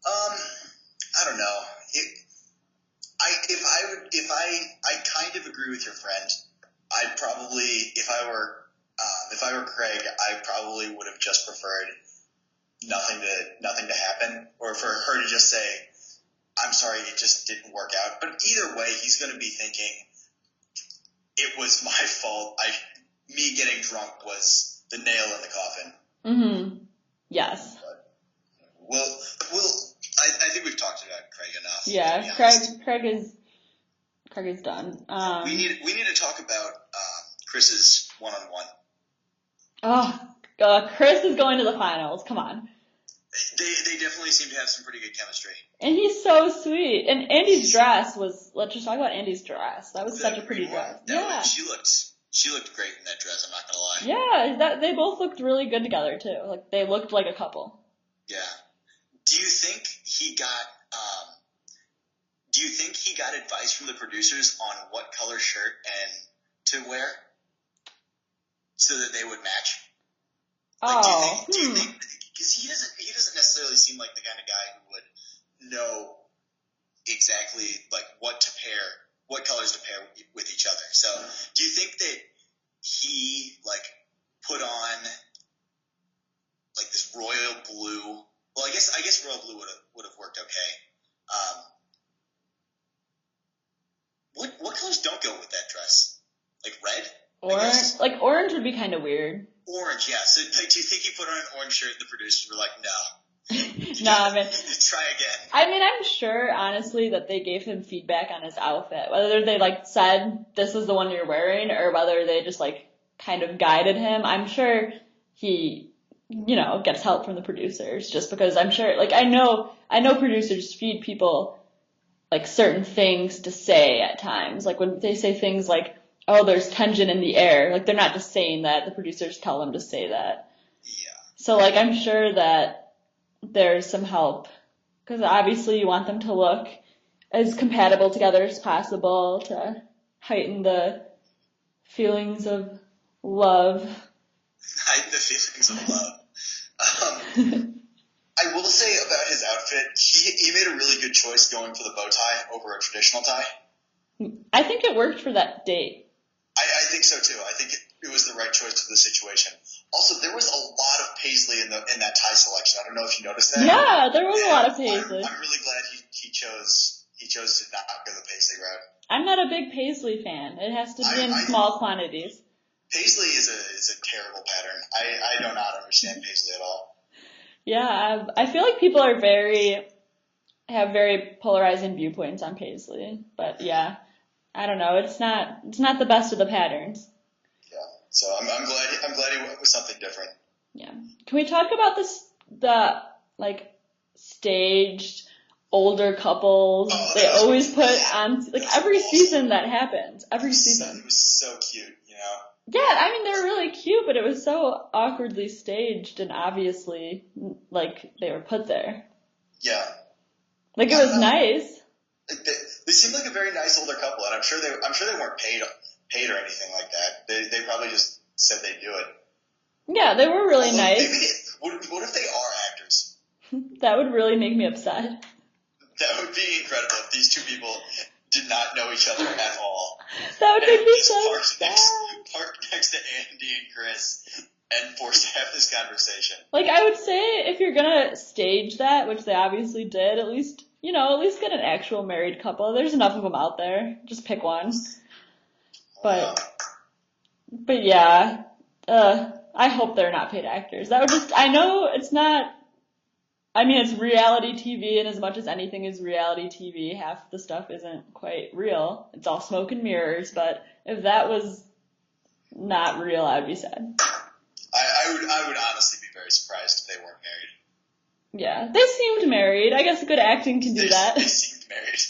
I don't know. I kind of agree with your friend. I'd probably, if I were Craig, I probably would have just preferred nothing to happen, or for her to just say, I'm sorry, it just didn't work out. But either way, he's going to be thinking, it was my fault. Me getting drunk was the nail in the coffin. Mm-hmm. Yes. But I think we've talked about Craig enough. Yeah, Craig is done. We need to talk about Chris's one-on-one. Oh, Chris is going to the finals. Come on. They definitely seem to have some pretty good chemistry. And he's so sweet. And Andi's dress was. Let's just talk about Andi's dress. That was such a pretty dress. Yeah. She looked great in that dress. I'm not gonna lie. Yeah, they both looked really good together too. Like they looked like a couple. Yeah. Do you think he got advice from the producers on what color shirt and to wear so that they would match? Like, do you think? Because he doesn't necessarily seem like the kind of guy who would know exactly like what colors to pair with each other. So, do you think that he like put on like this royal blue? Well, I guess royal blue would have worked okay. Um, what colors don't go with that dress? Like red? Orange, like orange would be kind of weird. Orange, yeah. So, like, do you think he put on an orange shirt and the producers were like, no? No, I mean, Try again. I mean, I'm sure, honestly, that they gave him feedback on his outfit. Whether they, like, said, this is the one you're wearing, or whether they just, like, kind of guided him. I'm sure he, gets help from the producers, just because I'm sure, like, I know producers feed people, like, certain things to say at times. Like, when they say things like, oh, there's tension in the air, like, they're not just saying that, the producers tell them to say that. Yeah. So, like, I'm sure that there's some help, because obviously you want them to look as compatible together as possible to heighten the feelings of love. Heighten the feelings of love. I will say about his outfit, he made a really good choice going for the bow tie over a traditional tie. I think it worked for that date. I think so too. I think it was the right choice for the situation. Also, there was a lot of paisley in that tie selection. I don't know if you noticed that. Yeah, there was a lot of paisley. I'm really glad he chose to not go the paisley route. I'm not a big paisley fan. It has to be in small quantities. Paisley is a terrible pattern. I do not understand paisley at all. Yeah, I feel like people have very polarizing viewpoints on paisley, but yeah, I don't know. It's not the best of the patterns. Yeah, so I'm glad he went with something different. Yeah. Can we talk about the like staged older couples they always put on, like, every season that happens. Every season. It was so cute, Yeah, I mean, they were really cute, but it was so awkwardly staged and obviously, like, they were put there. Yeah. Like, it was nice. They seemed like a very nice older couple, and I'm sure they weren't paid or anything like that. They probably just said they'd do it. Yeah, they were really nice. What if they are actors? That would really make me upset. That would be incredible if these two people did not know each other at all. That would make me so sad. Parked next to Andy and Chris and forced to have this conversation. Like, I would say if you're gonna stage that, which they obviously did, at least get an actual married couple. There's enough of them out there. Just pick one. But yeah, I hope they're not paid actors. I know it's not, I mean, it's reality TV, and as much as anything is reality TV, half the stuff isn't quite real. It's all smoke and mirrors, but if that was not real, I would be sad. I would honestly be very surprised if they weren't married. Yeah, they seemed married. I guess good acting can do that. They seemed married.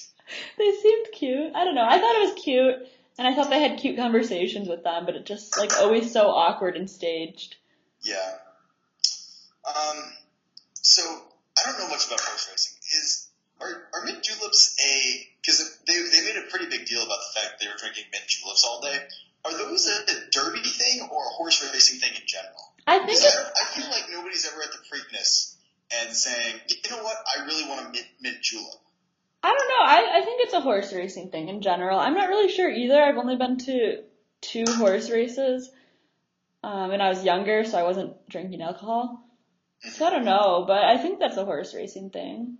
They seemed cute. I don't know. I thought it was cute, and I thought they had cute conversations with them, but it just, like, always so awkward and staged. Yeah. So, I don't know much about horse racing. Are mint juleps because they made a pretty big deal about the fact that they were drinking mint juleps all day. Are those a derby thing or a horse racing thing in general? I feel like nobody's ever at the Preakness and saying, you know what, I really want a mint julep. I don't know. I think it's a horse racing thing in general. I'm not really sure either. I've only been to 2 horse races, and I was younger, so I wasn't drinking alcohol. So I don't know, but I think that's a horse racing thing.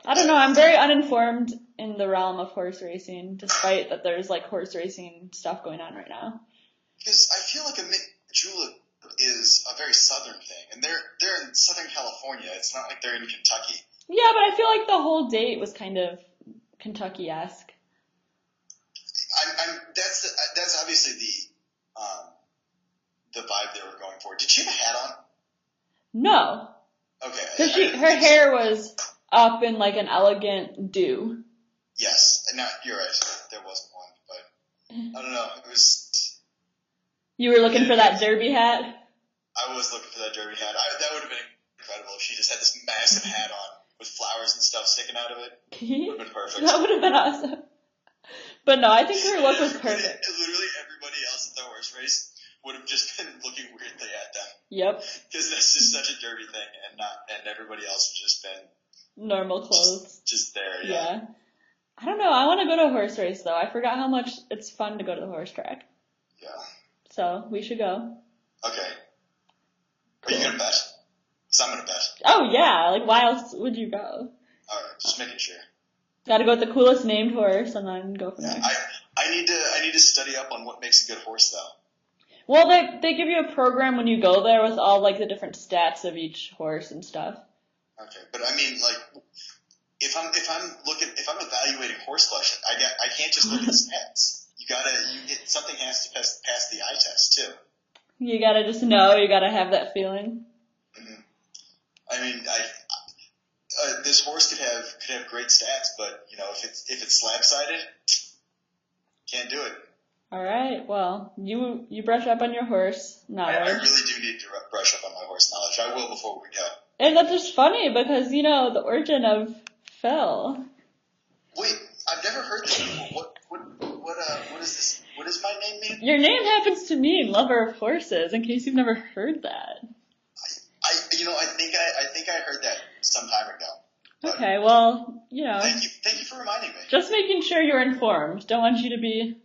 I don't know. I'm very uninformed in the realm of horse racing, despite that there's, like, horse racing stuff going on right now. Because I feel like a mint julep is a very southern thing, and they're in Southern California. It's not like they're in Kentucky. Yeah, but I feel like the whole date was kind of Kentucky-esque. That's obviously the vibe they were going for. Did she have a hat on? No. Okay. Because her hair was up in, like, an elegant do. Yes, and you're right. There wasn't one, but I don't know. It was. You were looking for that derby hat? I was looking for that derby hat. That would have been incredible if she just had this massive hat on with flowers and stuff sticking out of it. Would have been perfect. That would have been awesome. But no, I think her look was perfect. Literally everybody else at the horse race would have just been looking weirdly at them. Yep. Because that's just such a derby thing, and everybody else would just been normal clothes. Just there, yeah. I don't know. I want to go to a horse race, though. I forgot how much it's fun to go to the horse track. Yeah. So, we should go. Okay. Are you going to bet? Because I'm going to bet. Oh, yeah. Like, why else would you go? All right, just making sure. Gotta go with the coolest named horse and then go from there. I need to study up on what makes a good horse though. Well, they give you a program when you go there with all like the different stats of each horse and stuff. Okay, but I mean, like, if I'm evaluating horse flesh, I can't just look at stats. Something has to pass the eye test too. You gotta just know. You gotta have that feeling. Mm-hmm. I mean, this horse could have great stats, but you know, if it's slab-sided, can't do it. All right. Well, you brush up on your horse knowledge. I really do need to brush up on my horse knowledge. I will before we go. And that's just funny because you know the origin of Phil. Wait, I've never heard this before. What is this? What does my name mean? Your name happens to mean lover of horses. In case you've never heard that. I think I heard that some time ago. Okay, well, you know. Thank you for reminding me. Just making sure you're informed. Don't want you to be,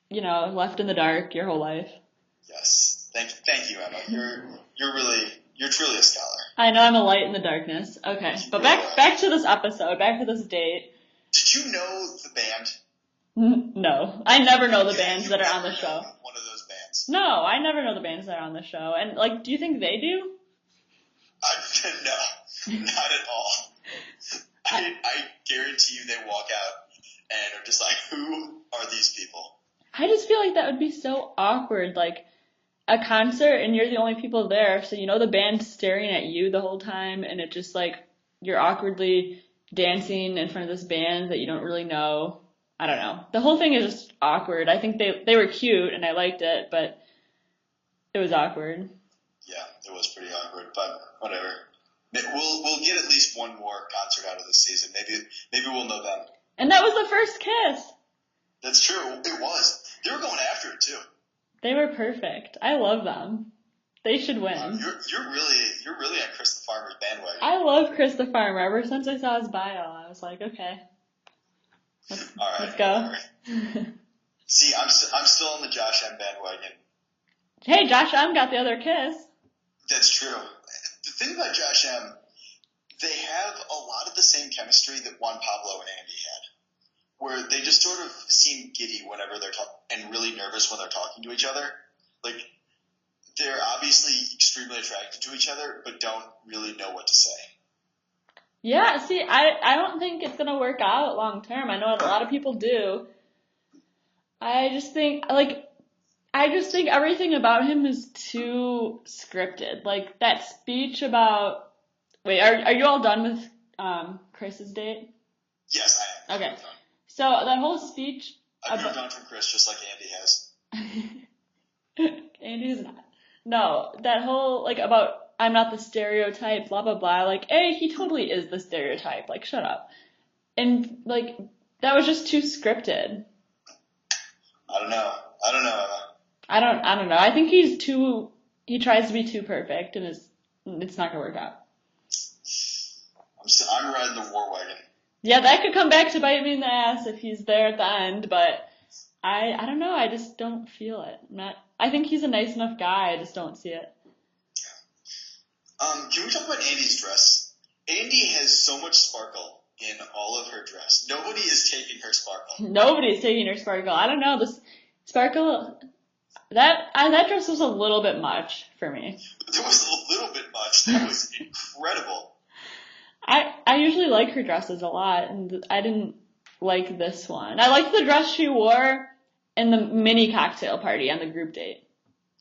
you know, left in the dark your whole life. Yes. Thank you, Emma. You're truly a scholar. I know I'm a light in the darkness. Okay, but back to this episode, back to this date. Did you know the band? No, I never know the bands that are on the show. One of those bands. No, I never know the bands that are on the show. And like, do you think they do? No, not at all. I guarantee you they walk out and are just like, who are these people? I just feel like that would be so awkward, like a concert and you're the only people there, so you know the band's staring at you the whole time and it just like you're awkwardly dancing in front of this band that you don't really know. I don't know. The whole thing is just awkward. I think they were cute and I liked it, but it was awkward. Yeah, it was pretty awkward, but whatever. We'll get at least one more concert out of this season. Maybe we'll know them. And that was the first kiss. That's true. It was. They were going after it too. They were perfect. I love them. They should win. You're really on Chris the Farmer's bandwagon. I love Chris the Farmer. Ever since I saw his bio, I was like, okay, let's go. See, I'm still on the Josh M bandwagon. Hey, Josh M got the other kiss. That's true. The thing about Josh M, they have a lot of the same chemistry that Juan Pablo and Andi had, where they just sort of seem giddy whenever they're and really nervous when they're talking to each other. Like, they're obviously extremely attracted to each other, but don't really know what to say. Yeah, see, I don't think it's gonna work out long term. I know a lot of people do. I just think everything about him is too scripted. Like that speech about. Wait, are you all done with Chris's date? Yes, I am. Okay, so that whole speech. I've moved on from Chris just like Andi has. Andy's not. No, that whole like about I'm not the stereotype, blah blah blah. Like, he totally is the stereotype. Like, shut up. And like that was just too scripted. I don't know, Emma. I don't know. I think he tries to be too perfect and it's not gonna work out. I'm riding the war wagon. Yeah, that could come back to bite me in the ass if he's there at the end, but I don't know, I just don't feel it. I think he's a nice enough guy, I just don't see it. Can we talk about Andi's dress? Andi has so much sparkle in all of her dress. Nobody is taking her sparkle. Nobody's taking her sparkle. I don't know, this sparkle. That dress was a little bit much for me. It was a little bit much. That was incredible. I usually like her dresses a lot, and I didn't like this one. I liked the dress she wore in the mini cocktail party on the group date.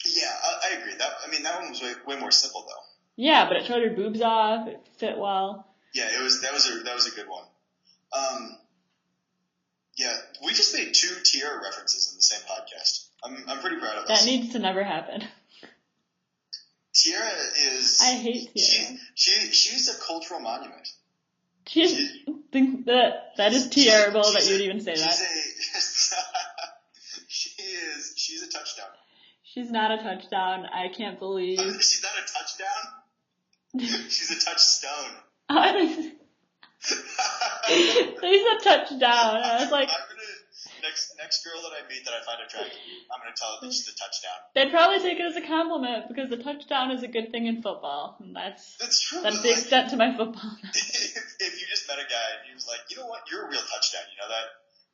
Yeah, I agree. That one was way more simple though. Yeah, but it showed her boobs off. It fit well. Yeah, that was a good one. Yeah, we just made 2 Tiara references in the same podcast. I'm pretty proud of us. That needs to never happen. Tiara is. I hate Tiara. She's a cultural monument. That is terrible that you would even say that. She's a touchdown. She's not a touchdown. I can't believe. She's not a touchdown? She's a touchstone. They said touchdown. I was like. next girl that I meet that I find attractive, I'm gonna tell her that she's a touchdown. They'd probably take it as a compliment because the touchdown is a good thing in football. And that's true. That's the extent to my football. If you just met a guy and he was like, you know what, you're a real touchdown, you know that?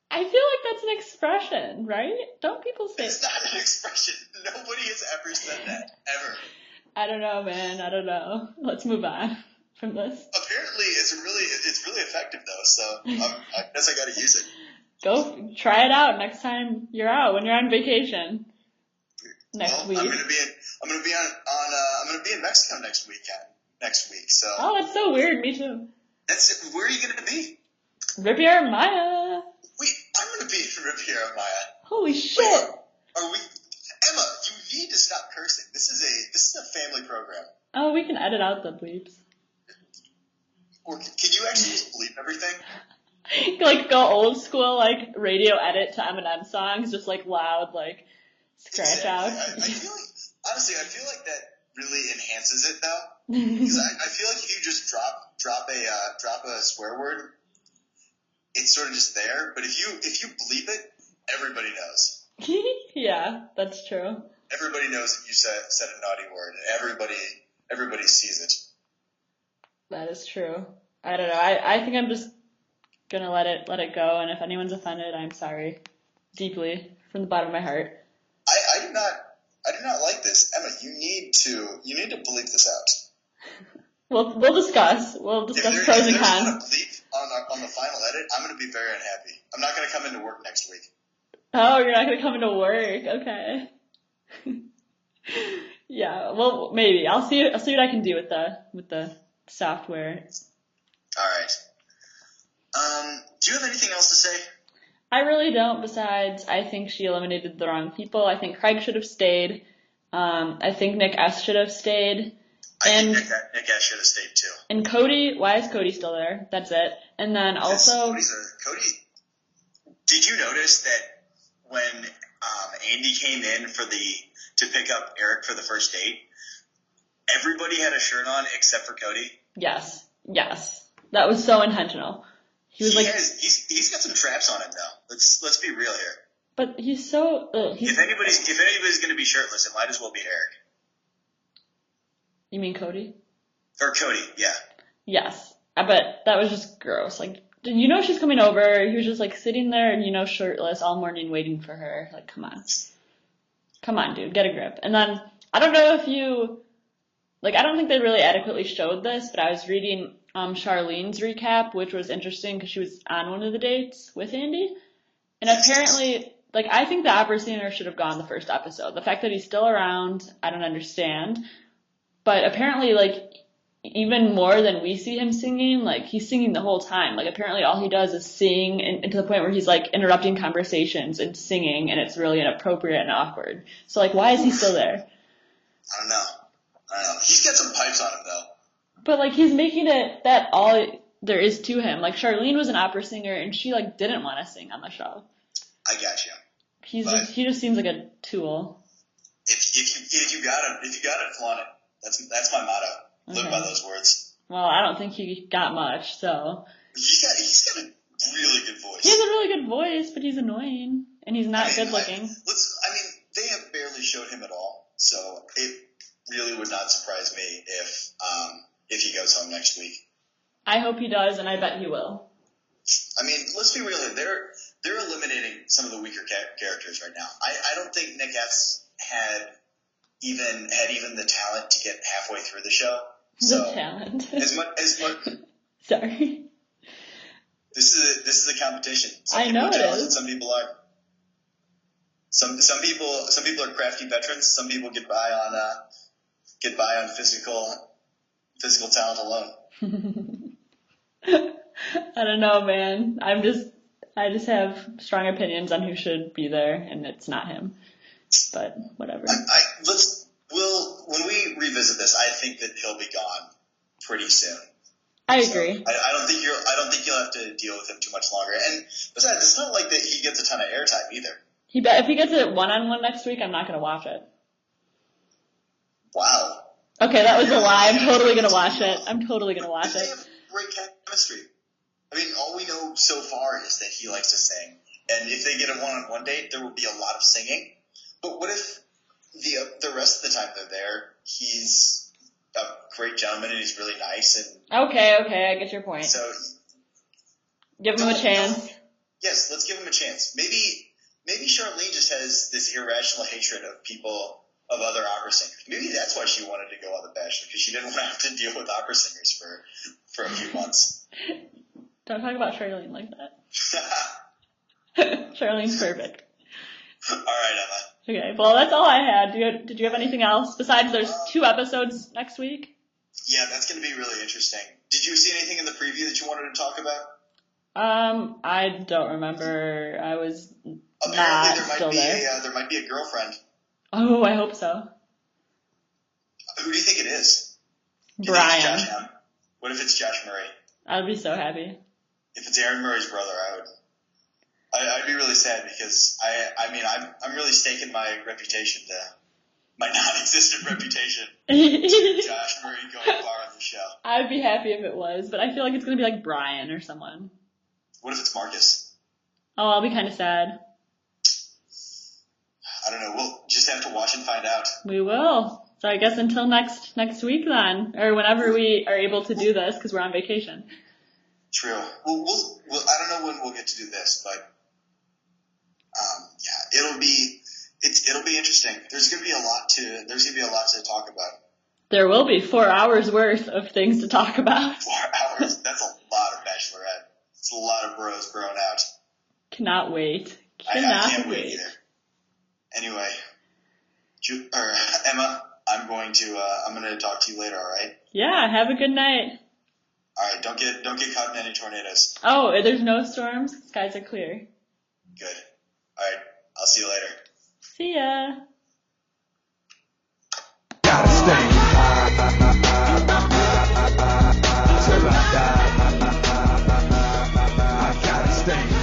I feel like that's an expression, right? Don't people say It's not an expression. Nobody has ever said that. Ever. I don't know, man. I don't know. Let's move on from this. Apparently, it's really effective though. So I guess I got to use it. Go try it out next time you're out when you're on vacation. Next week. I'm gonna be in Mexico next week. So. Oh, that's so weird. Me too. Where are you gonna be? Riviera Maya. Wait, I'm gonna be in Riviera Maya. Holy shit! Wait, are we? Emma, you need to stop cursing. This is a family program. Oh, we can edit out the bleeps. Or can you actually just bleep everything? Like go old school, like radio edit to Eminem songs, just like loud, like scratch out. I feel like, honestly, I feel like that really enhances it though. Because I feel like if you just drop a swear word, it's sort of just there. But if you bleep it, everybody knows. Yeah, that's true. Everybody knows that you said a naughty word. Everybody sees it. That is true. I don't know. I think I'm just gonna let it go, and if anyone's offended, I'm sorry. Deeply, from the bottom of my heart. I do not like this. Emma, you need to bleep this out. We'll discuss. We'll discuss pros and cons. If there's not a bleep on the final edit, I'm gonna be very unhappy. I'm not gonna come into work next week. Oh, you're not gonna come into work. Okay. Yeah, well, maybe. I'll see what I can do with the software. All right. Do you have anything else to say? I really don't, besides I think she eliminated the wrong people. I think Craig should have stayed. I think Nick S. should have stayed. I think Nick S. should have stayed too. And Cody, why is Cody still there? That's it. And then also... Cody, did you notice that when Andi came in to pick up Eric for the first date, everybody had a shirt on except for Cody? Yes. That was so intentional. He's got some traps on him though. Let's be real here. But he's so. If anybody's going to be shirtless, it might as well be Eric. You mean Cody? Or Cody, yeah. Yes, but that was just gross. Like, you know, she's coming over. He was just like sitting there and shirtless all morning waiting for her. Like, come on, dude, get a grip. And then I don't know if you. Like, I don't think they really adequately showed this, but I was reading Charlene's recap, which was interesting because she was on one of the dates with Andi. And apparently, like, I think the opera singer should have gone the first episode. The fact that he's still around, I don't understand. But apparently, like, even more than we see him singing, like, he's singing the whole time. Like, apparently all he does is sing, and to the point where he's, like, interrupting conversations and singing, and it's really inappropriate and awkward. So, like, why is he still there? I don't know. He's got some pipes on him, though. But, like, he's making it that all there is to him. Like, Charlene was an opera singer, and she, like, didn't want to sing on the show. I got you. He just seems like a tool. If you got it, flaunt it. That's my motto. Okay. Live by those words. Well, I don't think he got much, so. He's got a really good voice. He has a really good voice, but he's annoying, and he's not good looking. They have barely showed him at all, so it really would not surprise me if he goes home next week. I hope he does, and I bet he will. I mean, let's be real here. They're eliminating some of the weaker characters right now. I don't think Nick S. had even the talent to get halfway through the show. The talent. as much. Sorry. This is a competition. I know it is. Some people are. Some people are crafty veterans. Some people get by on physical talent alone. I don't know, man. I just have strong opinions on who should be there, and it's not him. But whatever. When we revisit this, I think that he'll be gone pretty soon. I agree. I don't think you'll have to deal with him too much longer. And besides, it's not like that he gets a ton of airtime either. If he gets it one-on-one next week, I'm not going to watch it. Wow. Okay, that was a lie. I'm totally going to watch it. They have great chemistry. I mean, all we know so far is that he likes to sing, And if they get a one-on-one date, there will be a lot of singing. But what if the rest of the time they're there, he's a great gentleman and he's really nice and Okay, I get your point. so Give him a chance. Yes, let's give him a chance. Maybe Charlene just has this irrational hatred of people, of other opera singers. Maybe that's why she wanted to go on The Bachelor, because she didn't want to have to deal with opera singers for a few months. Don't talk about Charlene like that. Charlene's perfect. All right, Emma. Okay, well, that's all I had. Did you have anything else besides there's 2 episodes next week? Yeah, that's going to be really interesting. Did you see anything in the preview that you wanted to talk about? I don't remember. I was Apparently not there might be a girlfriend. Oh, I hope so. Who do you think it is? Brian. What if it's Josh Murray? I'd be so happy. If it's Aaron Murray's brother, I'd be really sad because I'm really staking my reputation my non-existent reputation to Josh Murray going far on the show. I'd be happy if it was, but I feel like it's going to be like Brian or someone. What if it's Marcus? Oh, I'll be kind of sad. I don't know. We'll just have to watch and find out. We will. So I guess until next week then, or whenever we are able to do this because we're on vacation. True. Well, I don't know when we'll get to do this, but yeah, it'll be interesting. There's gonna be a lot to talk about. There will be 4 hours worth of things to talk about. 4 hours. That's a lot of Bachelorette. It's a lot of bros growing out. Cannot wait. I can't wait either. Anyway, Emma, I'm going to talk to you later. All right? Yeah. Have a good night. All right. Don't get caught in any tornadoes. Oh, there's no storms. Skies are clear. Good. All right. I'll see you later. See ya. Gotta stay till I die. I gotta stay.